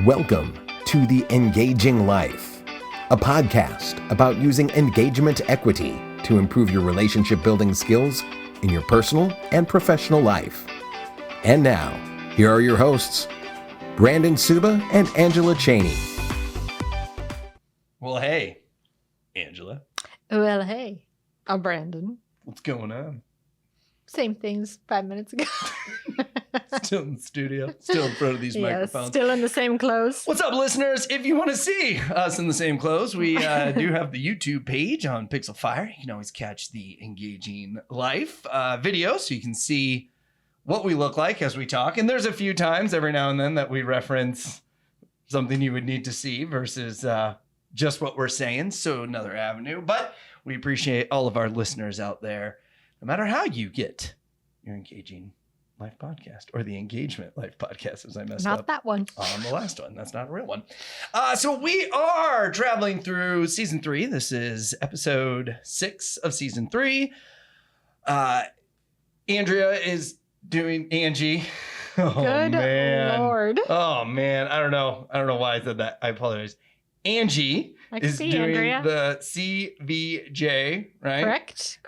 Welcome to The Engaging Life, a podcast about using engagement equity to improve your relationship building skills in your personal and professional life. And now, here are your hosts, Brandon Suba and Angela Cheney. Well, hey, Angela. Well, hey, I'm Brandon. What's going on? Same things 5 minutes ago. Still in the studio, still in front of these microphones. Still in the same clothes. What's up, listeners? If you want to see us in the same clothes, we do have the YouTube page on Pixel Fire. You can always catch the Engaging Life video so you can see what we look like as we talk. And there's a few times every now and then that we reference something you would need to see versus just what we're saying. So another avenue. But we appreciate all of our listeners out there, no matter how you get your Engaging Life podcast, or the Engagement Life podcast, as I messed up. Not that one. On the last one. That's not a real one. So we are traveling through season 3. This is episode 6 of season 3. Andrea is doing Angie. Oh, Good man. Lord. Oh, man. I don't know why I said that. I apologize. Angie is doing Andrea. the CVJ, right? Correct.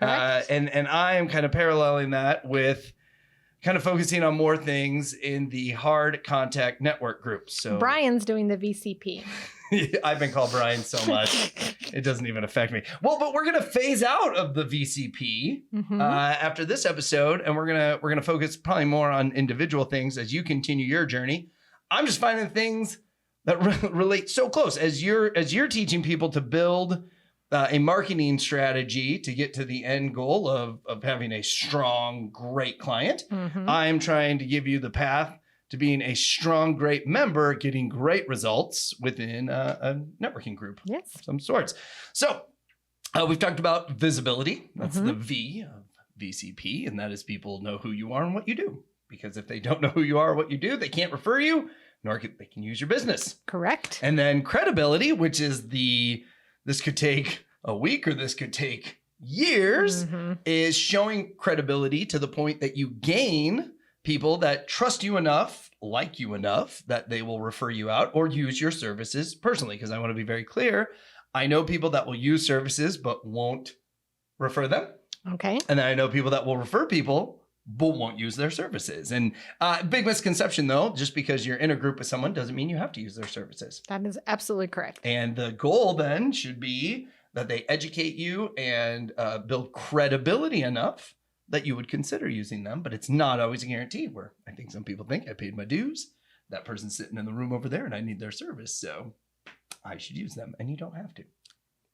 And I am kind of paralleling that with kind of focusing on more things in the hard contact network group. So Brian's doing the VCP. I've been called Brian so much, it doesn't even affect me. Well, but we're going to phase out of the VCP after this episode, and we're gonna focus probably more on individual things as you continue your journey. I'm just finding things that relate so close as you're teaching people to build a marketing strategy to get to the end goal of having a strong, great client. I'm trying to give you the path to being a strong, great member, getting great results within a networking group of some sorts. So we've talked about visibility. That's the V of VCP, and that is people know who you are and what you do. Because if they don't know who you are or what you do, they can't refer you, nor they can use your business. Correct. And then credibility, which is this could take a week or this could take years, is showing credibility to the point that you gain people that trust you enough, like you enough, that they will refer you out or use your services personally. Because I want to be very clear, I know people that will use services but won't refer them. Okay. And then I know people that will refer people but won't use their services. And big misconception, though, just because you're in a group with someone doesn't mean you have to use their services. That is absolutely correct. And the goal then should be that they educate you and build credibility enough that you would consider using them. But it's not always a guarantee, where I think some people think I paid my dues. That person's sitting in the room over there and I need their service, so I should use them. And you don't have to.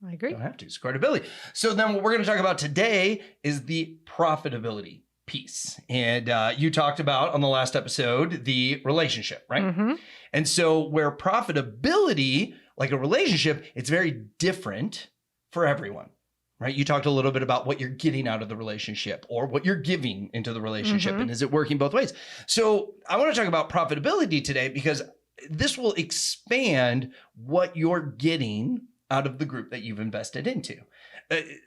I agree. You don't have to. It's credibility. So then what we're going to talk about today is the profitability piece. And you talked about on the last episode the relationship, right? And so where profitability, like a relationship, it's very different for everyone, right? You talked a little bit about what you're getting out of the relationship or what you're giving into the relationship, and is it working both ways? So I want to talk about profitability today because this will expand what you're getting out of the group that you've invested into.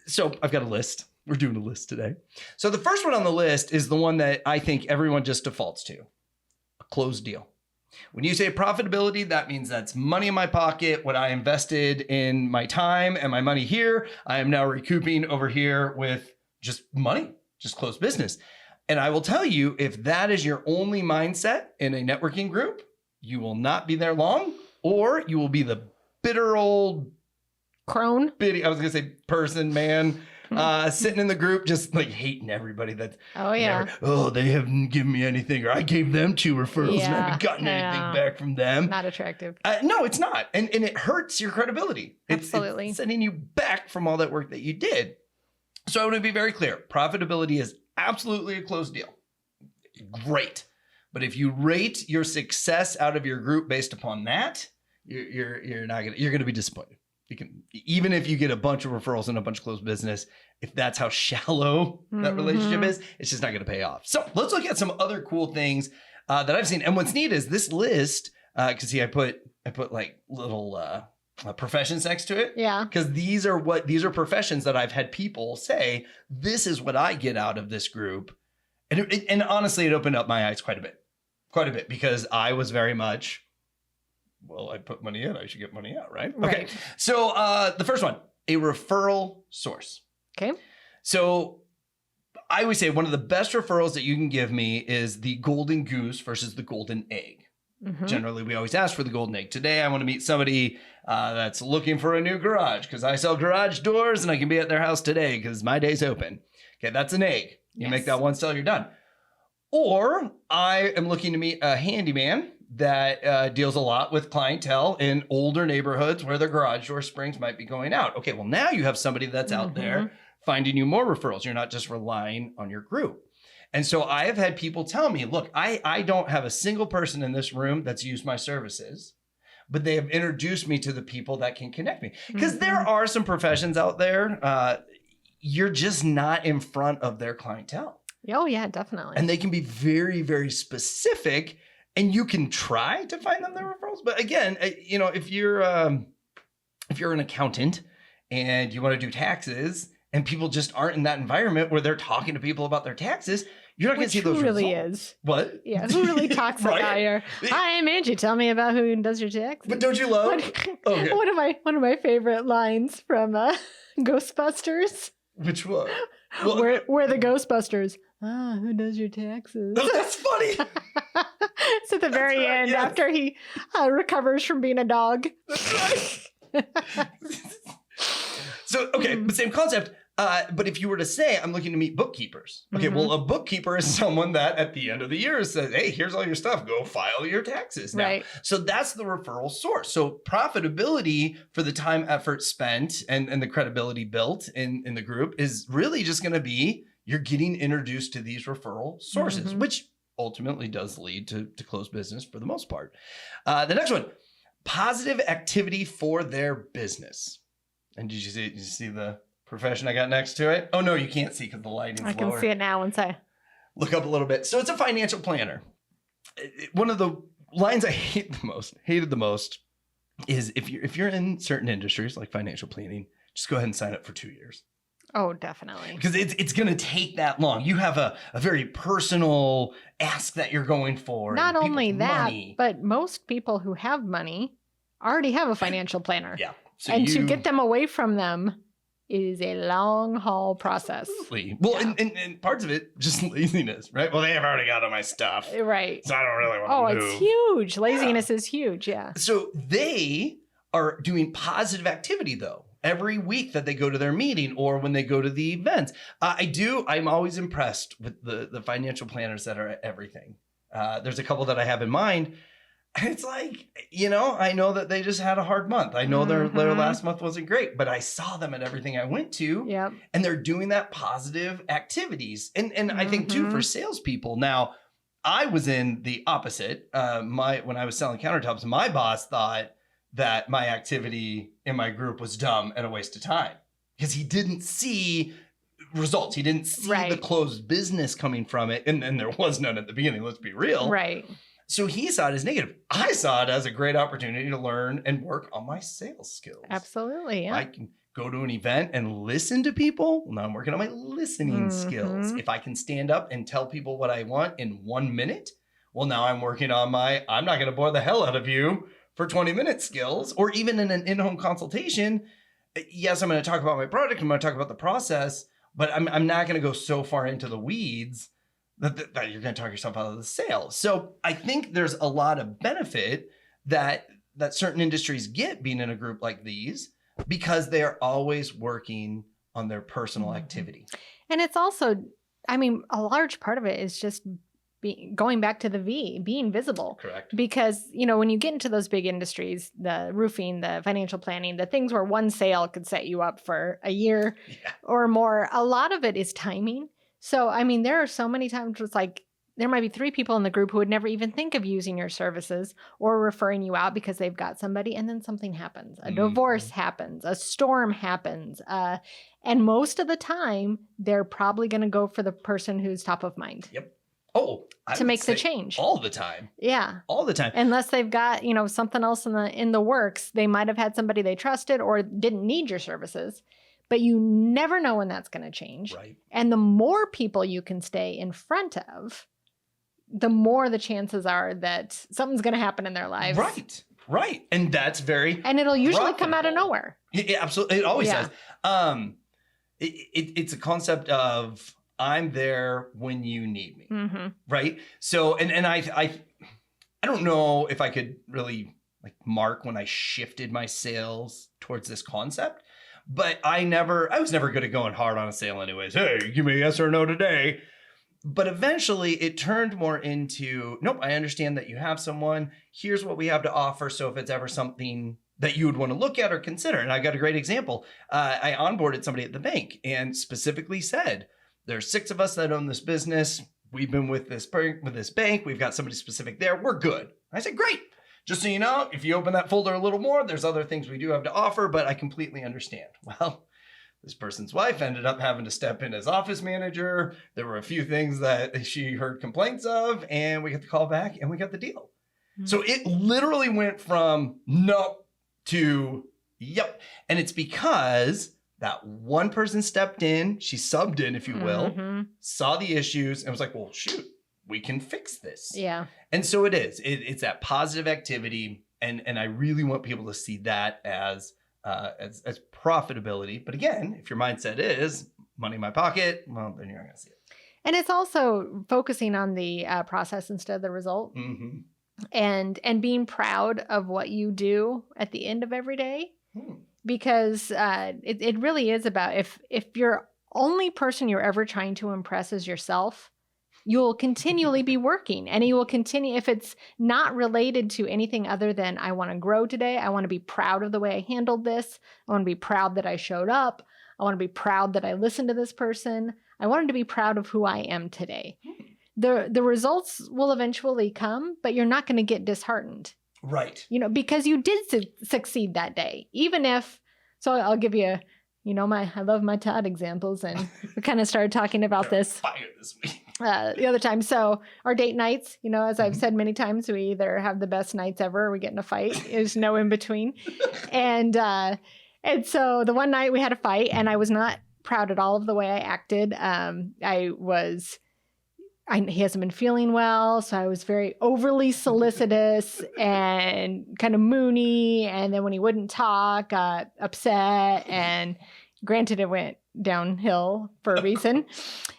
So I've got a list. We're doing a list today. So the first one on the list is the one that I think everyone just defaults to: a closed deal. When you say profitability, that means that's money in my pocket. What I invested in my time and my money here, I am now recouping over here with just money, just closed business. And I will tell you, if that is your only mindset in a networking group, you will not be there long, or you will be the bitter old crone. I was going to say person, man, sitting in the group, just like hating everybody. That's they haven't given me anything, or I gave them 2 referrals and I haven't gotten anything back from them. Not attractive. No, it's not. And it hurts your credibility. Absolutely. It's setting you back from all that work that you did. So I want to be very clear. Profitability is absolutely a closed deal. Great. But if you rate your success out of your group based upon that, you're going to be disappointed. Even if you get a bunch of referrals and a bunch of closed business, if that's how shallow that relationship is, it's just not going to pay off. So let's look at some other cool things that I've seen. And what's neat is this list, because see, I put like little professions next to it. Yeah. Because these are professions that I've had people say, this is what I get out of this group. And honestly, it opened up my eyes quite a bit, because I was very much well, I put money in, I should get money out, right? Right. Okay. So the first one, a referral source. Okay. So I always say one of the best referrals that you can give me is the golden goose versus the golden egg. Mhm. Generally, we always ask for the golden egg. Today, I want to meet somebody that's looking for a new garage because I sell garage doors and I can be at their house today because my day's open. Okay, that's an egg. You Yes. make that one sale, you're done. Or I am looking to meet a handyman that deals a lot with clientele in older neighborhoods where their garage door springs might be going out. Okay, well, now you have somebody that's out there finding you more referrals. You're not just relying on your group. And so I have had people tell me, look, I don't have a single person in this room that's used my services, but they have introduced me to the people that can connect me. Because there are some professions out there, you're just not in front of their clientele. Oh, yeah, definitely. And they can be very, very specific, and you can try to find them their referrals. But again, you know, if you're an accountant and you want to do taxes, and people just aren't in that environment where they're talking to people about their taxes, you're not going to see those Who really results. is. What? Yeah, who really talks Right? about your, hi, I'm Angie, tell me about who does your taxes. But don't you love? Okay. One of my favorite lines from Ghostbusters. Which one? Well, Where the Ghostbusters, who does your taxes? that's funny. It's at the very right, end yes. after he recovers from being a dog. That's right. So, okay, but same concept. But if you were to say, I'm looking to meet bookkeepers. Okay, well, a bookkeeper is someone that at the end of the year says, hey, here's all your stuff. Go file your taxes now. Right. So that's the referral source. So profitability for the time, effort spent, and the credibility built in the group is really just going to be you're getting introduced to these referral sources, which ultimately does lead to closed business for the most part. The next one, positive activity for their business. And did you see the profession I got next to it? Oh, no, you can't see because the lighting's lower. I can see it now once I Look up a little bit. So it's a financial planner. One of the lines I hated the most is if you're in certain industries like financial planning, just go ahead and sign up for 2 years. Oh, definitely. Because it's going to take that long. You have a very personal ask that you're going for. Not and only people's that, money. but most people who have money already have a financial planner. Yeah. So and to get them away from them is a long haul process. Absolutely. Well, Yeah. and parts of it, just laziness, right? Well, they have already got all my stuff. Right. So I don't really want Oh, to move. it's huge. Laziness is huge. Yeah. So they are doing positive activity, though, every week that they go to their meeting or when they go to the events. I'm always impressed with the financial planners that are at everything. There's a couple that I have in mind. It's like, you know, I know that they just had a hard month. I know their last month wasn't great, but I saw them at everything I went to. Yep. And they're doing that positive activities. And I think too, for salespeople, now I was in the opposite. When I was selling countertops, my boss thought that my activity in my group was dumb and a waste of time because he didn't see results. He didn't see the closed business coming from it. And there was none at the beginning. Let's be real. Right. So he saw it as negative. I saw it as a great opportunity to learn and work on my sales skills. Absolutely. Yeah. I can go to an event and listen to people. Well, now I'm working on my listening skills. If I can stand up and tell people what I want in 1 minute, well, now I'm working on I'm not going to bore the hell out of you for 20-minute skills. Or even in an in-home consultation, yes, I'm going to talk about my product. I'm going to talk about the process, but I'm not going to go so far into the weeds that you're going to talk yourself out of the sale. So I think there's a lot of benefit that certain industries get being in a group like these because they are always working on their personal activity. And it's also, I mean, a large part of it is just going back to the being visible. Correct. Because, you know, when you get into those big industries, the roofing, the financial planning, the things where one sale could set you up for a year or more, a lot of it is timing. So, I mean, there are so many times it's like there might be 3 people in the group who would never even think of using your services or referring you out because they've got somebody, and then something happens. A divorce happens, a storm happens. And most of the time, they're probably going to go for the person who's top of mind. Yep. Oh, to make the change. All the time. Yeah. All the time. Unless they've got, you know, something else in the works. They might have had somebody they trusted or didn't need your services. But you never know when that's going to change. Right. And the more people you can stay in front of, the more the chances are that something's going to happen in their lives. Right. Right. And that's very And it'll usually come out of profitable. nowhere. It absolutely. It always Yeah. does. It's a concept of I'm there when you need me. Mm-hmm. Right. So, and I don't know if I could really like mark when I shifted my sales towards this concept, but I was never good at going hard on a sale anyways. Hey, give me a yes or no today. But eventually it turned more into, nope, I understand that you have someone. Here's what we have to offer. So if it's ever something that you would want to look at or consider, and I got a great example. I onboarded somebody at the bank and specifically said, there's 6 of us that own this business. We've been with this bank. We've got somebody specific there. We're good. I said, great. Just so you know, if you open that folder a little more, there's other things we do have to offer, but I completely understand. Well, this person's wife ended up having to step in as office manager. There were a few things that she heard complaints of, and we got the call back and we got the deal. Mm-hmm. So it literally went from no to yep. And it's because that one person stepped in, she subbed in, if you will, mm-hmm. saw the issues and was like, well, shoot, we can fix this. Yeah. And so it is. It's that positive activity. And I really want people to see that as profitability. But again, if your mindset is money in my pocket, well, then you're not going to see it. And it's also focusing on the process instead of the result. Mm-hmm. And being proud of what you do at the end of every day. Because it really is about if you're only person you're ever trying to impress is yourself, you'll continually be working, and you will continue if it's not related to anything other than I want to grow today. I want to be proud of the way I handled this. I want to be proud that I showed up. I want to be proud that I listened to this person. I wanted to be proud of who I am today. The results will eventually come, but you're not going to get disheartened. Right. Because you did succeed that day, even if, so I'll give you, I love my Todd examples, and we kind of started talking about this week. The other time. So our date nights, as I've said many times, we either have the best nights ever or we get in a fight. There's no in between. And so the one night we had a fight, and I was not proud at all of the way I acted. He hasn't been feeling well, so I was very overly solicitous and kind of moony. And then when he wouldn't talk, got upset. And granted, it went downhill for a reason.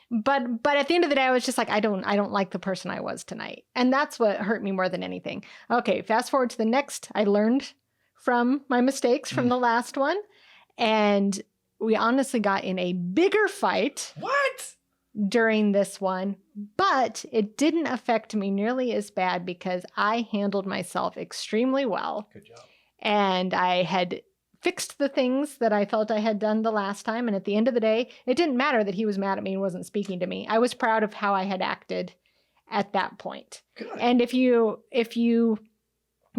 But at the end of the day, I was just like, I don't like the person I was tonight, and that's what hurt me more than anything. Okay, fast forward to the next. I learned from my mistakes from the last one, and we honestly got in a bigger fight. What? During this one, but it didn't affect me nearly as bad because I handled myself extremely well. Good job. And I had fixed the things that I felt I had done the last time. And at the end of the day, it didn't matter that he was mad at me and wasn't speaking to me. I was proud of how I had acted at that point. Good. And if you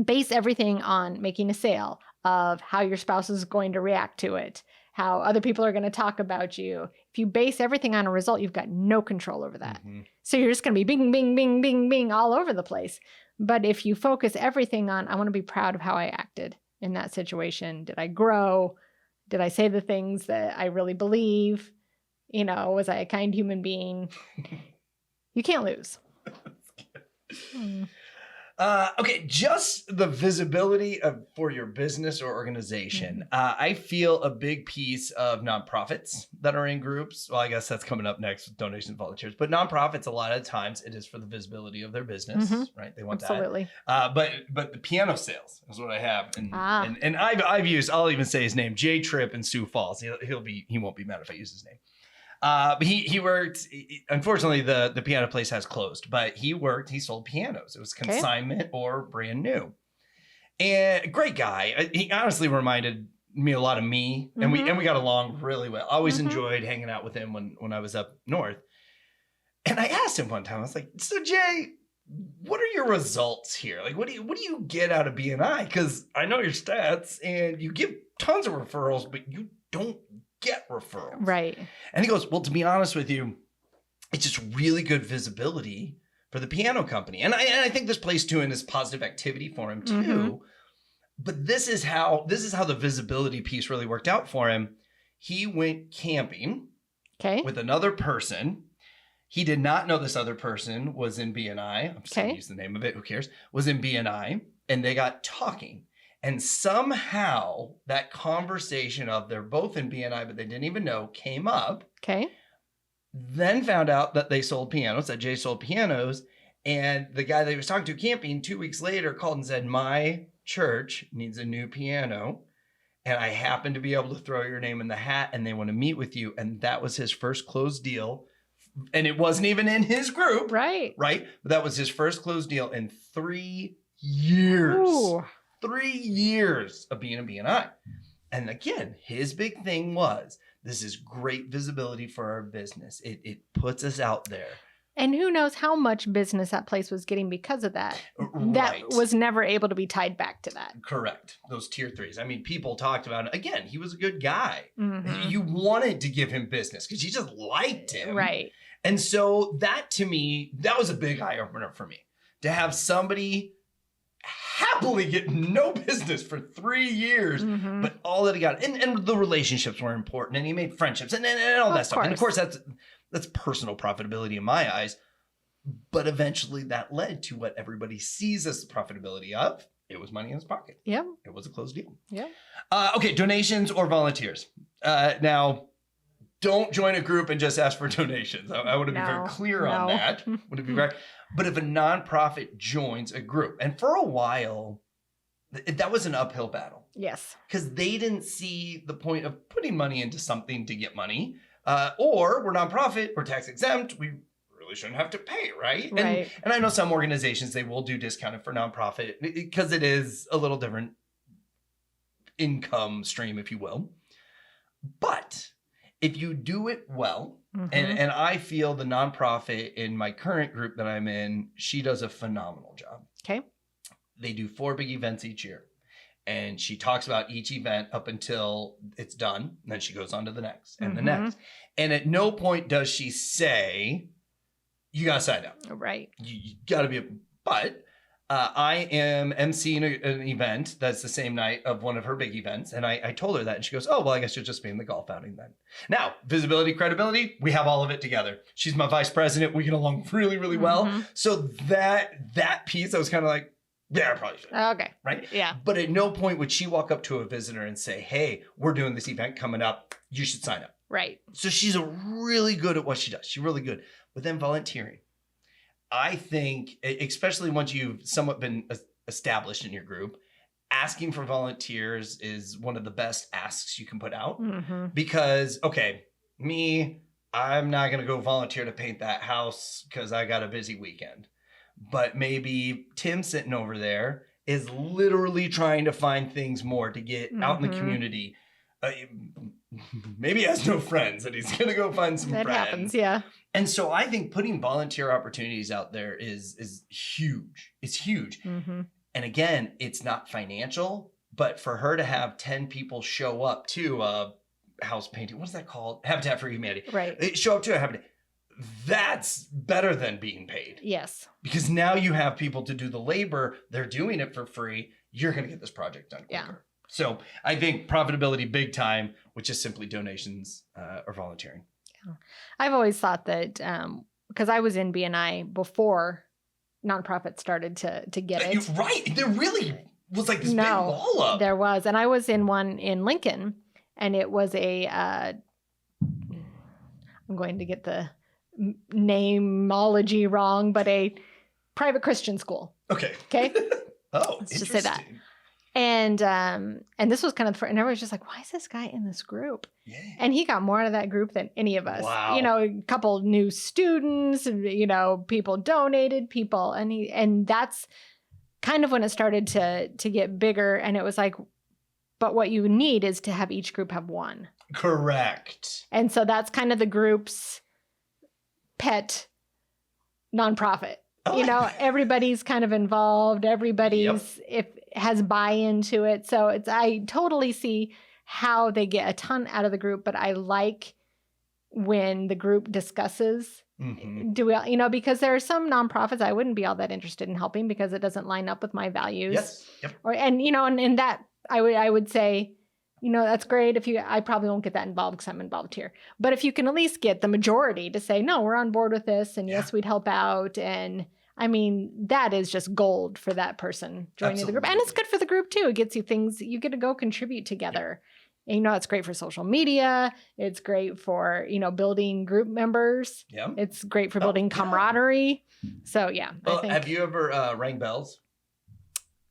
base everything on making a sale, of how your spouse is going to react to it, how other people are going to talk about you. If you base everything on a result, you've got no control over that. Mm-hmm. So you're just going to be bing, bing, bing, bing, bing all over the place. But if you focus everything on, I want to be proud of how I acted in that situation. Did I grow? Did I say the things that I really believe? Was I a kind human being? You can't lose. Okay, just the visibility for your business or organization. I feel a big piece of nonprofits that are in groups. Well, I guess that's coming up next with donations and volunteers. But nonprofits, a lot of times, it is for the visibility of their business, right? They want Absolutely. that. But the piano sales is what I have, and I've used. I'll even say his name: Jay Tripp in Sioux Falls. He won't be mad if I use his name. But he worked, unfortunately the piano place has closed, but he sold pianos. It was consignment or brand new. And great guy. He honestly reminded me a lot of me, and we got along really well. Always enjoyed hanging out with him when I was up north. And I asked him one time, I was like, so Jay, what are your results here? Like, what do you get out of BNI? Because I know your stats and you give tons of referrals, but you don't get referrals. Right. And he goes, well, to be honest with you, it's just really good visibility for the piano company. And I think this plays to in this positive activity for him too. But this is how the visibility piece really worked out for him. He went camping with another person. He did not know this other person was in BNI. I'm just going to use the name of it. Who cares? Was in BNI. and they got talking. And somehow that conversation of they're both in BNI, but they didn't even know, came up. Okay. Then found out that they sold pianos, that Jay sold pianos. And the guy that he was talking to camping 2 weeks later called and said, my church needs a new piano. And I happen to be able to throw your name in the hat and they want to meet with you. And that was his first closed deal. And it wasn't even in his group. Right. Right. But that was his first closed deal in 3 years. Ooh. 3 years of being a BNI. And again, his big thing was, this is great visibility for our business. It puts us out there. And who knows how much business that place was getting because of that. Right. That was never able to be tied back to that. Correct. Those tier 3s. I mean, people talked about it. Again, he was a good guy. Mm-hmm. You wanted to give him business because you just liked him. Right. And so that, to me, that was a big eye opener for me. To have somebody happily get no business for 3 years, Mm-hmm. but all that he got, and the relationships were important, and he made friendships and all that stuff. And of course, that's personal profitability in my eyes. But eventually that led to what everybody sees as the profitability of. It was money in his pocket. Yeah. It was a closed deal. Yeah. Okay, donations or volunteers. Now, don't join a group and just ask for donations. I want to be very clear on that. Would it be very? But if a nonprofit joins a group, and for a while, that was an uphill battle. Yes. Because they didn't see the point of putting money into something to get money. Or we're nonprofit, we're tax exempt, we really shouldn't have to pay, right? Right. And I know some organizations, they will do discounted for nonprofit because it is a little different income stream, if you will. But if you do it well, Mm-hmm. and I feel the nonprofit in my current group that I'm in, she does a phenomenal job. Okay. They do 4 big events each year. And she talks about each event up until it's done. And then she goes on to the next and the Mm-hmm. next. And at no point does she say, you got to sign up. Right. You got to be, but I am emceeing an event that's the same night of one of her big events. And I told her that. And she goes, oh, well, I guess you'll just be in the golf outing then. Now, visibility, credibility, we have all of it together. She's my vice president. We get along really, really well. Mm-hmm. So that piece, I was kind of like, yeah, I probably should. Okay. Right? Yeah. But at no point would she walk up to a visitor and say, hey, we're doing this event coming up. You should sign up. Right. So she's really good at what she does. She's really good. But then volunteering. I think, especially once you've somewhat been established in your group, asking for volunteers is one of the best asks you can put out. Mm-hmm. Because, okay, I'm not going to go volunteer to paint that house because I got a busy weekend. But maybe Tim sitting over there is literally trying to find things more to get out in the community. Maybe he has no friends and he's going to go find some friends. That happens, yeah. And so I think putting volunteer opportunities out there is huge. It's huge. Mm-hmm. And again, it's not financial, but for her to have 10 people show up to a house painting, what is that called? Habitat for Humanity. Right. Show up to a habitat. That's better than being paid. Yes. Because now you have people to do the labor. They're doing it for free. You're going to get this project done quicker. Yeah. So I think profitability big time, which is simply donations or volunteering. Yeah. I've always thought that because I was in BNI before nonprofits started to get it. You're right. There really was like this big wall up. There was. And I was in one in Lincoln, and it was a, I'm going to get the nameology wrong, but a private Christian school. Okay. Okay. Oh, let's just say that. interesting. And this was kind of, and everyone's just like, why is this guy in this group? Yeah. And he got more out of that group than any of us. Wow. You know, a couple new students, you know, people donated, people, and that's kind of when it started to get bigger. And it was like, but what you need is to have each group have one. Correct. And so that's kind of the group's pet nonprofit. You know, everybody's kind of involved. Everybody's has buy-in to it. So I totally see how they get a ton out of the group, but I like when the group discusses, do we, you know, because there are some nonprofits I wouldn't be all that interested in helping because it doesn't line up with my values. Yes. Yep. And you know, and that I would say, you know, that's great if I probably won't get that involved because I'm involved here. But if you can at least get the majority to say, no, we're on board with this and yes, we'd help out. And I mean, that is just gold for that person joining the group. And it's Absolutely. good for the group too. It gets you things, you get to go contribute together. And, you know, it's great for social media. It's great for, you know, building group members. Yeah. It's great for building camaraderie. So yeah, Well, I think. have you ever rang bells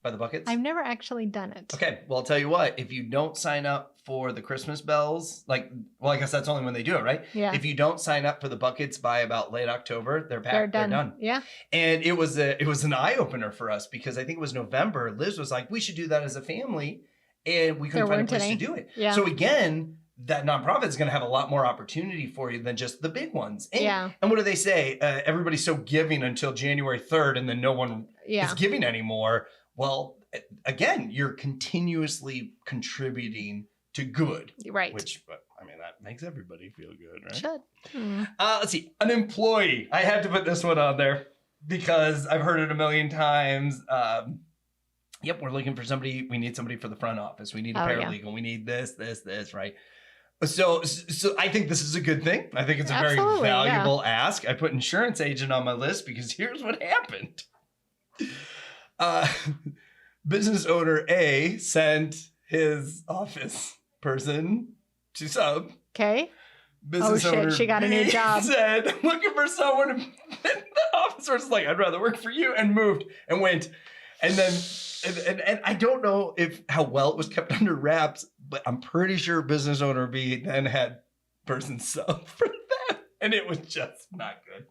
by the buckets? I've never actually done it. Okay, well, I'll tell you what. If you don't sign up for the Christmas bells, like, well, I guess that's only when they do it, right? Yeah. If you don't sign up for the buckets by about late October, they're packed. They're done. They're done. Yeah. And it was an eye opener for us because I think it was November. Liz was like, we should do that as a family, and we couldn't find a place to do it. Yeah. So again, that nonprofit is going to have a lot more opportunity for you than just the big ones. And, Yeah. And what do they say? Everybody's so giving until January 3rd, and then no one is giving anymore. Well, again, you're continuously contributing to good. Right. Which, I mean, that makes everybody feel good, right? Should. Let's see. An employee. I had to put this one on there because I've heard it a million times. Yep, we're looking for somebody. We need somebody for the front office. We need a paralegal. We need this, right? So I think this is a good thing. I think it's a very valuable ask. I put insurance agent on my list because here's what happened. Business owner A sent his office person to sub. Okay. Business owner she got a new B job. said, I'm looking for someone. And the office person's like, I'd rather work for you, and moved and went. And then, and I don't know how well it was kept under wraps, but I'm pretty sure business owner B then had person sub for that. And it was just not good.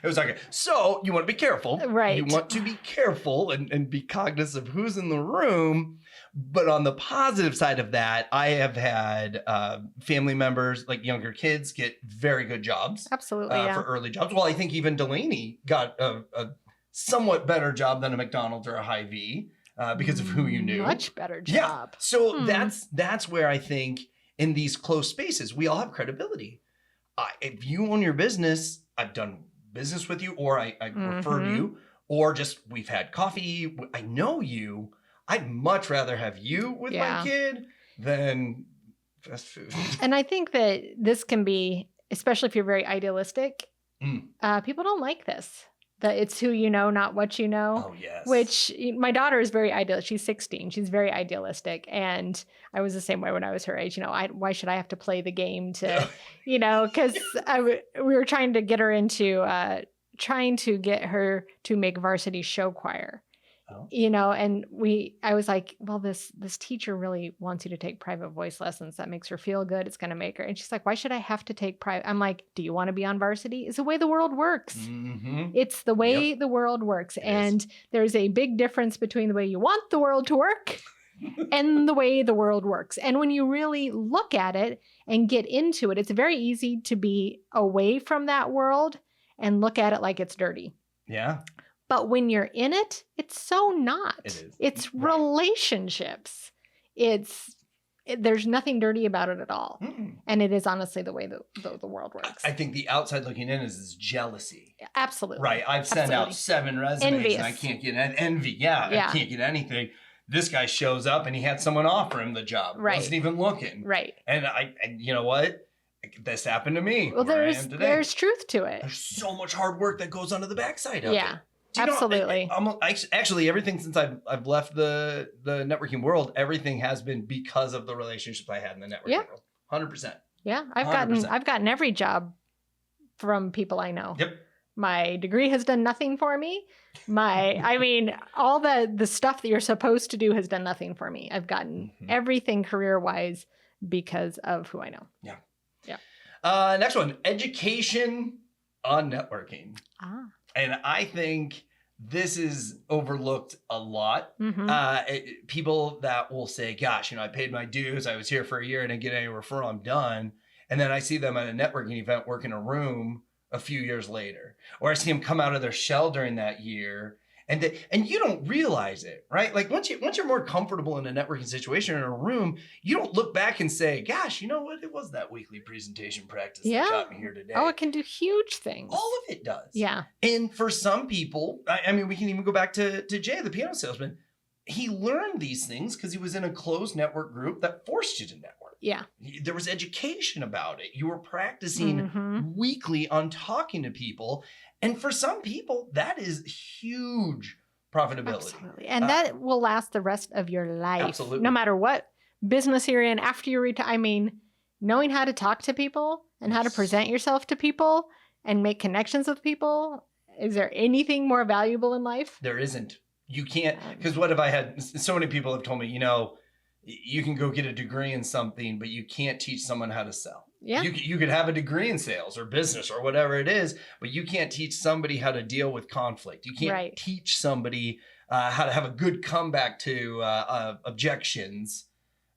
It was not good. So you want to be careful. Right. You want to be careful and be cognizant of who's in the room. But on the positive side of that, I have had family members, like younger kids, get very good jobs. Absolutely, for early jobs. Well, I think even Delaney got a somewhat better job than a McDonald's or a Hy-Vee because of who you knew. Much better job. Yeah. So that's where I think in these close spaces, we all have credibility. If you own your business, I've done business with you, or I referred you, or just we've had coffee. I know you. I'd much rather have you with my kid than fast food. And I think that this can be, especially if you're very idealistic, people don't like this. That it's who you know, not what you know. Oh, yes. Which my daughter is very idealistic. She's 16. She's very idealistic. And I was the same way when I was her age. You know, why should I have to play the game to, you know, because we were trying to get her into, trying to get her to make varsity show choir. Oh. You know, and I was like, well, this teacher really wants you to take private voice lessons. That makes her feel good. It's going to make her. And she's like, why should I have to take private? I'm like, do you want to be on varsity? It's the way the world works. Mm-hmm. It's the way the world works. And there's a big difference between the way you want the world to work and the way the world works. And when you really look at it and get into it, it's very easy to be away from that world and look at it like it's dirty. Yeah. But when you're in it, it's so not. It is. It's relationships. There's nothing dirty about it at all. Mm-mm. And it is honestly the way the world works. I think the outside looking in is jealousy. Absolutely. Right. I've sent out 7 resumes Envious. and I can't get envy. Yeah, I can't get anything. This guy shows up and he had someone offer him the job. Right. Wasn't even looking. Right. And you know what? This happened to me. Well, there's truth to it. There's so much hard work that goes onto the backside of it. Yeah. Absolutely. Actually, everything since I've left the networking world, everything has been because of the relationships I had in the networking world. 100%. Yeah, I've gotten every job from people I know. Yep. My degree has done nothing for me. I mean, all the stuff that you're supposed to do has done nothing for me. I've gotten everything career-wise because of who I know. Yeah. Yeah. Next one, education on networking. And I think this is overlooked a lot. Mm-hmm. People that will say, gosh, you know, I paid my dues. I was here for a year and didn't get any referral. I'm done. And then I see them at a networking event work in a room a few years later. Or I see them come out of their shell during that year. And you don't realize it, right? Like once you're more comfortable in a networking situation or in a room, you don't look back and say, gosh, you know what? It was that weekly presentation practice that got me here today. Oh, it can do huge things. All of it does. Yeah. And for some people, I mean, we can even go back to Jay, the piano salesman. He learned these things because he was in a closed network group that forced you to network. Yeah. There was education about it. You were practicing Mhm. weekly on talking to people. And for some people, that is huge profitability. Absolutely. And that will last the rest of your life. Absolutely. No matter what business you're in after you retire. I mean, knowing how to talk to people and how to Yes. present yourself to people and make connections with people. Is there anything more valuable in life? There isn't. You can't, because what have I had? So many people have told me, you can go get a degree in something, but you can't teach someone how to sell. Yeah. You could have a degree in sales or business or whatever it is, but you can't teach somebody how to deal with conflict. You can't teach somebody how to have a good comeback to objections.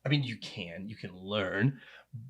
I mean, you can learn,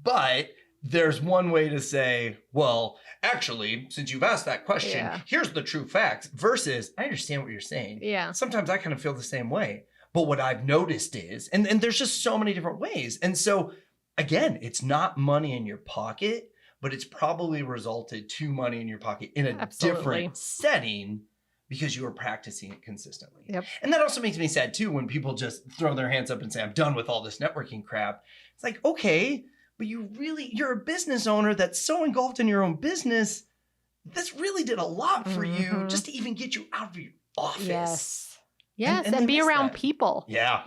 but there's one way to say, well, actually, since you've asked that question, here's the true facts versus I understand what you're saying. Yeah. Sometimes I kind of feel the same way. But what I've noticed is, and there's just so many different ways. And so, again, it's not money in your pocket, but it's probably resulted to money in your pocket in a different setting because you were practicing it consistently. Yep. And that also makes me sad, too, when people just throw their hands up and say, I'm done with all this networking crap. It's like, okay, but you're a business owner that's so engulfed in your own business. This really did a lot for you just to even get you out of your office. Yes, and be around people. Yeah.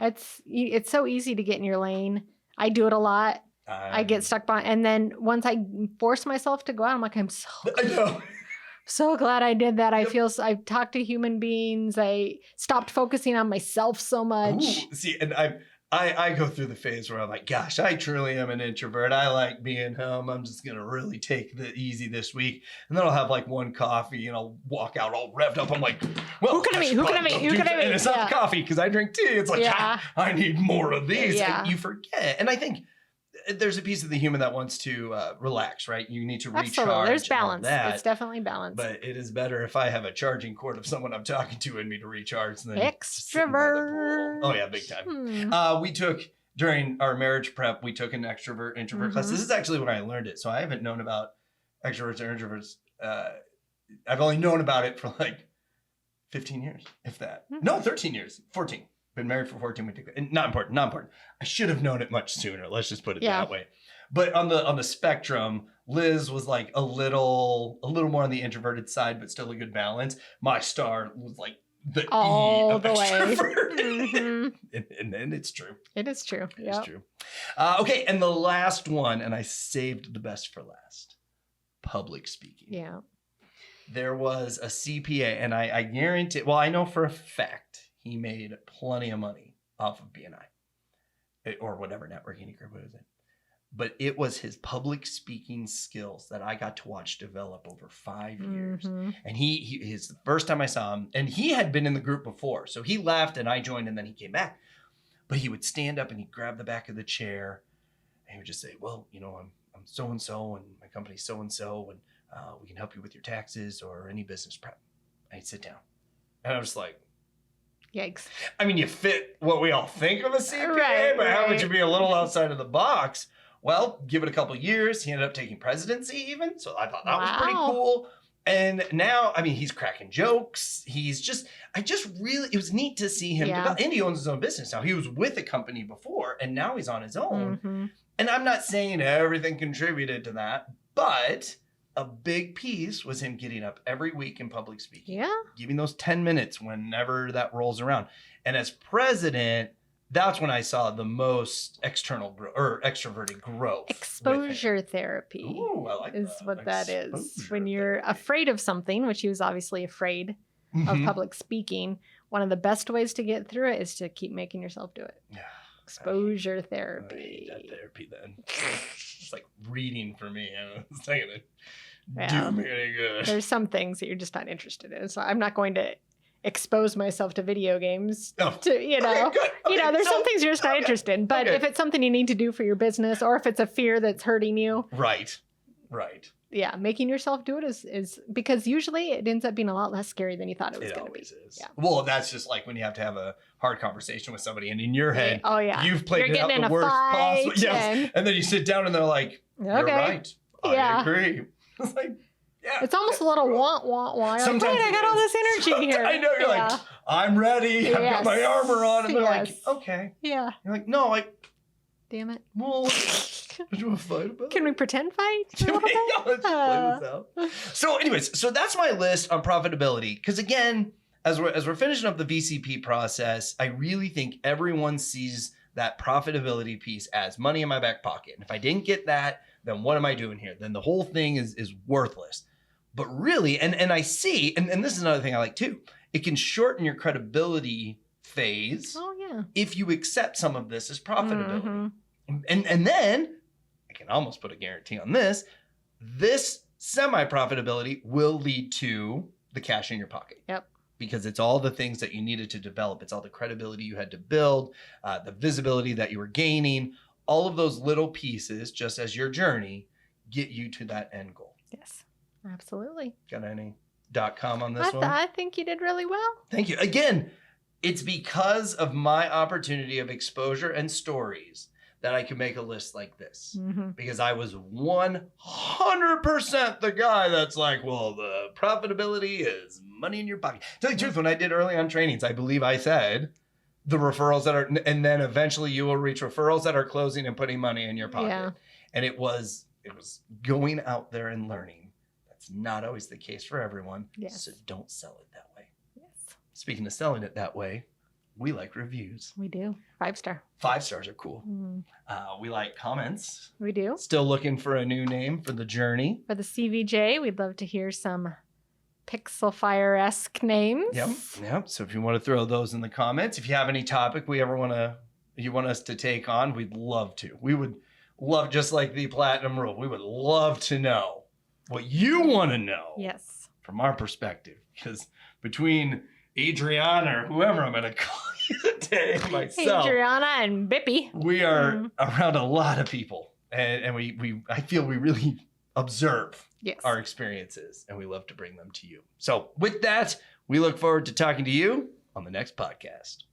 It's so easy to get in your lane. I do it a lot. I get stuck by, and then once I force myself to go out, I'm like, I know. So glad I did that. I've talked to human beings. I stopped focusing on myself so much. Ooh, see, and I go through the phase where I'm like, gosh, I truly am an introvert. I like being home. I'm just going to really take the easy this week. And then I'll have like one coffee and I'll walk out all revved up. I'm like, well, who can I meet? And it's not coffee because I drink tea. It's like, I need more of these. Yeah. And you forget. And I think there's a piece of the human that wants to relax, right? You need to recharge. Absolutely. There's balance. It's definitely balance. But it is better if I have a charging cord of someone I'm talking to and me to recharge than extrovert. Oh yeah, big time. We took during our marriage prep, we took an extrovert introvert class. This is actually when I learned it. So I haven't known about extroverts or introverts. I've only known about it for like 15 years, if that. No, 13 years, 14. Been married for 14. We took it. Not important. I should have known it much sooner. Let's just put it that way. But on the spectrum, Liz was like a little more on the introverted side, but still a good balance. My star was like the all E of the extrovert. way. and it's true. It is true. It's true. Okay, and the last one, and I saved the best for last. Public speaking. Yeah. There was a CPA, and I guarantee. Well, I know for a fact. He made plenty of money off of BNI or whatever networking group it was in. But it was his public speaking skills that I got to watch develop over 5 years. And his first time I saw him, and he had been in the group before. So he left and I joined and then he came back. But he would stand up and he'd grab the back of the chair and he would just say, well, I'm so-and-so and my company's so-and-so and we can help you with your taxes or any business prep. And he'd sit down. And I was like, yikes. I mean, you fit what we all think of a CPA, but how would you be a little outside of the box? Well, give it a couple of years. He ended up taking presidency even. So I thought that was pretty cool. And now, I mean, he's cracking jokes. It was neat to see him develop. And he owns his own business now. He was with a company before and now he's on his own. And I'm not saying everything contributed to that, but a big piece was him getting up every week in public speaking. Yeah. Giving those 10 minutes whenever that rolls around. And as president, that's when I saw the most external or extroverted growth. Exposure therapy. Ooh, I like is that. what that is. When you're afraid of something, which he was obviously afraid of public speaking, one of the best ways to get through it is to keep making yourself do it. Yeah. Exposure therapy. I hate that therapy then. It's like reading for me. It's not gonna do me any good. There's some things that you're just not interested in. So I'm not going to expose myself to video games. There's some things you're just not interested in. But if it's something you need to do for your business or if it's a fear that's hurting you. Right. Yeah, making yourself do it is because usually it ends up being a lot less scary than you thought it was going to be. It always is. Yeah. Well, that's just like when you have to have a hard conversation with somebody and in your head, you've played it out the worst possible. Yes. And then you sit down and they're like, you're right. I agree. It's like, it's almost a little want. Sometimes I got all this energy here. I know. You're like, I'm ready. I've got my armor on. And they're like, okay. Yeah. You're like, no, Damn it. Well, what do you want to fight about? Can we pretend fight a little bit? Let's play this out. So anyways, so that's my list on profitability. Because again, as we're finishing up the VCP process, I really think everyone sees that profitability piece as money in my back pocket. And if I didn't get that, then what am I doing here? Then the whole thing is worthless. But really, and I see, and this is another thing I like too, it can shorten your credibility phase if you accept some of this as profitability. Mm-hmm. And then, I can almost put a guarantee on this semi-profitability will lead to the cash in your pocket. Yep. Because it's all the things that you needed to develop. It's all the credibility you had to build, the visibility that you were gaining. All of those little pieces, just as your journey, get you to that end goal. Yes, absolutely. Got any .com on this one? I think you did really well. Thank you. Again, it's because of my opportunity of exposure and stories that I could make a list like this. Mm-hmm. Because I was 100% the guy that's like, well, the profitability is money in your pocket. Tell you the truth, when I did early on trainings, I believe I said the referrals that are, and then eventually you will reach referrals that are closing and putting money in your pocket. Yeah. And it was going out there and learning. That's not always the case for everyone. Yes. So don't sell it that way. Yes. Speaking of selling it that way, we like reviews. We do. 5-star. 5 stars are cool. Mm. We like comments. We do. Still looking for a new name for the journey. For the CVJ, we'd love to hear some Pixel Fire-esque names. Yep. So if you want to throw those in the comments, if you have any topic you want us to take on, we'd love to. We would love, just like the Platinum Rule, we would love to know what you want to know. Yes. From our perspective, because between Adriana or whoever I'm going to call you today, myself, Adriana and Bippy. we are around a lot of people, and I feel we really observe our experiences, and we love to bring them to you. So with that, we look forward to talking to you on the next podcast.